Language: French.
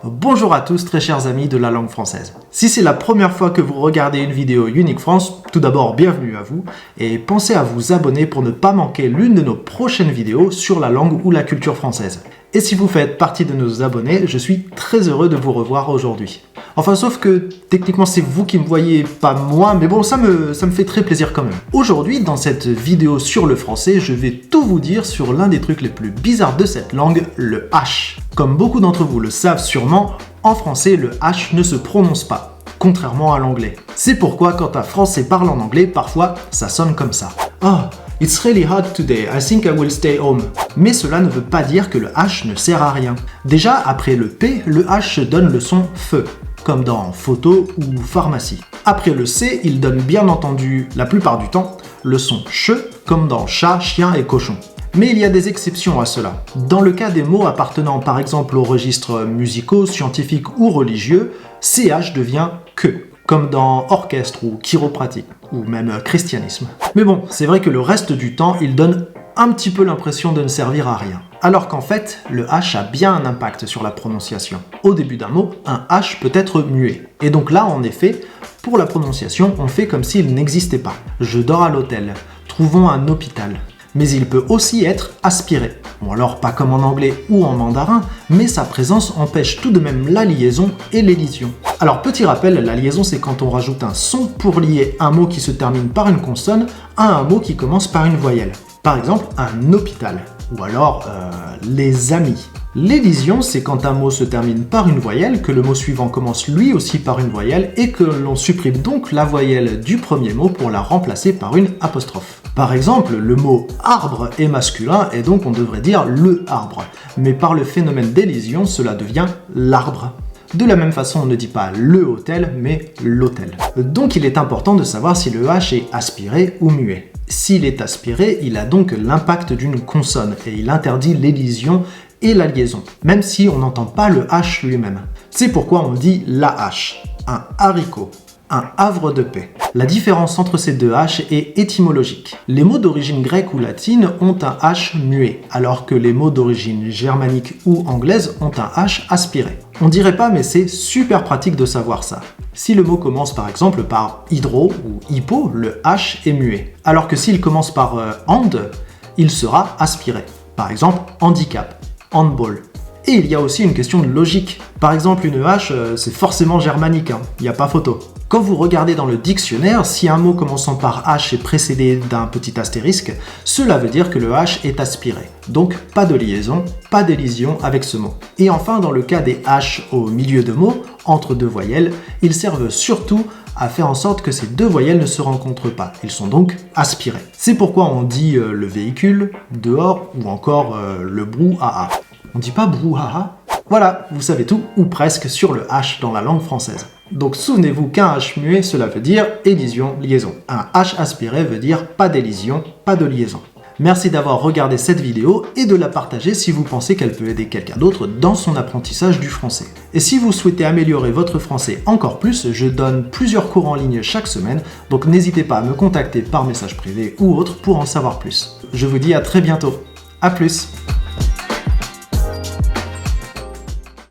Bonjour à tous très chers amis de la langue française. Si c'est la première fois que vous regardez une vidéo Unique France, tout d'abord bienvenue à vous et pensez à vous abonner pour ne pas manquer l'une de nos prochaines vidéos sur la langue ou la culture française. Et si vous faites partie de nos abonnés, je suis très heureux de vous revoir aujourd'hui. Enfin, sauf que techniquement c'est vous qui me voyez, pas moi, mais bon, ça me fait très plaisir quand même. Aujourd'hui, dans cette vidéo sur le français, je vais tout vous dire sur l'un des trucs les plus bizarres de cette langue, le H. Comme beaucoup d'entre vous le savent sûrement, en français, le H ne se prononce pas, contrairement à l'anglais. C'est pourquoi quand un français parle en anglais, parfois, ça sonne comme ça. Ah, it's really hot today, I think I will stay home. Mais cela ne veut pas dire que le H ne sert à rien. Déjà, après le P, le H donne le son feu, comme dans photo ou pharmacie. Après le C, il donne bien entendu, la plupart du temps, le son CH, comme dans chat, chien et cochon. Mais il y a des exceptions à cela. Dans le cas des mots appartenant par exemple aux registres musicaux, scientifiques ou religieux, CH devient que, comme dans orchestre ou chiropratique, ou même christianisme. Mais bon, c'est vrai que le reste du temps, il donne un petit peu l'impression de ne servir à rien. Alors qu'en fait, le H a bien un impact sur la prononciation. Au début d'un mot, un H peut être muet. Et donc là, en effet, pour la prononciation, on fait comme s'il n'existait pas. Je dors à l'hôtel. Trouvons un hôpital. Mais il peut aussi être aspiré. Bon alors pas comme en anglais ou en mandarin, mais sa présence empêche tout de même la liaison et l'élision. Alors petit rappel, la liaison c'est quand on rajoute un son pour lier un mot qui se termine par une consonne à un mot qui commence par une voyelle. Par exemple, un hôpital, ou alors les amis. L'élision, c'est quand un mot se termine par une voyelle, que le mot suivant commence lui aussi par une voyelle et que l'on supprime donc la voyelle du premier mot pour la remplacer par une apostrophe. Par exemple, le mot arbre est masculin et donc on devrait dire le arbre. Mais par le phénomène d'élision, cela devient l'arbre. De la même façon, on ne dit pas le hôtel, mais l'hôtel. Donc il est important de savoir si le H est aspiré ou muet. S'il est aspiré, il a donc l'impact d'une consonne et il interdit l'élision et la liaison, même si on n'entend pas le H lui-même. C'est pourquoi on dit la hache, un haricot, un havre de paix. La différence entre ces deux H est étymologique. Les mots d'origine grecque ou latine ont un H muet, alors que les mots d'origine germanique ou anglaise ont un H aspiré. On dirait pas, mais c'est super pratique de savoir ça. Si le mot commence par exemple par hydro ou hippo, le H est muet. Alors que s'il commence par hand, il sera aspiré. Par exemple, handicap, handball. Et il y a aussi une question de logique. Par exemple, une H, c'est forcément germanique, il n'y a pas photo. Quand vous regardez dans le dictionnaire, si un mot commençant par H est précédé d'un petit astérisque, cela veut dire que le H est aspiré. Donc pas de liaison, pas d'élision avec ce mot. Et enfin, dans le cas des H au milieu de mots, entre deux voyelles, ils servent surtout à faire en sorte que ces deux voyelles ne se rencontrent pas. Ils sont donc aspirés. C'est pourquoi on dit le véhicule, dehors, ou encore le brouhaha. On dit pas brouhaha? Voilà, vous savez tout, ou presque, sur le H dans la langue française. Donc souvenez-vous qu'un H muet, cela veut dire élision, liaison. Un H aspiré veut dire pas d'élision, pas de liaison. Merci d'avoir regardé cette vidéo et de la partager si vous pensez qu'elle peut aider quelqu'un d'autre dans son apprentissage du français. Et si vous souhaitez améliorer votre français encore plus, je donne plusieurs cours en ligne chaque semaine, donc n'hésitez pas à me contacter par message privé ou autre pour en savoir plus. Je vous dis à très bientôt. À plus!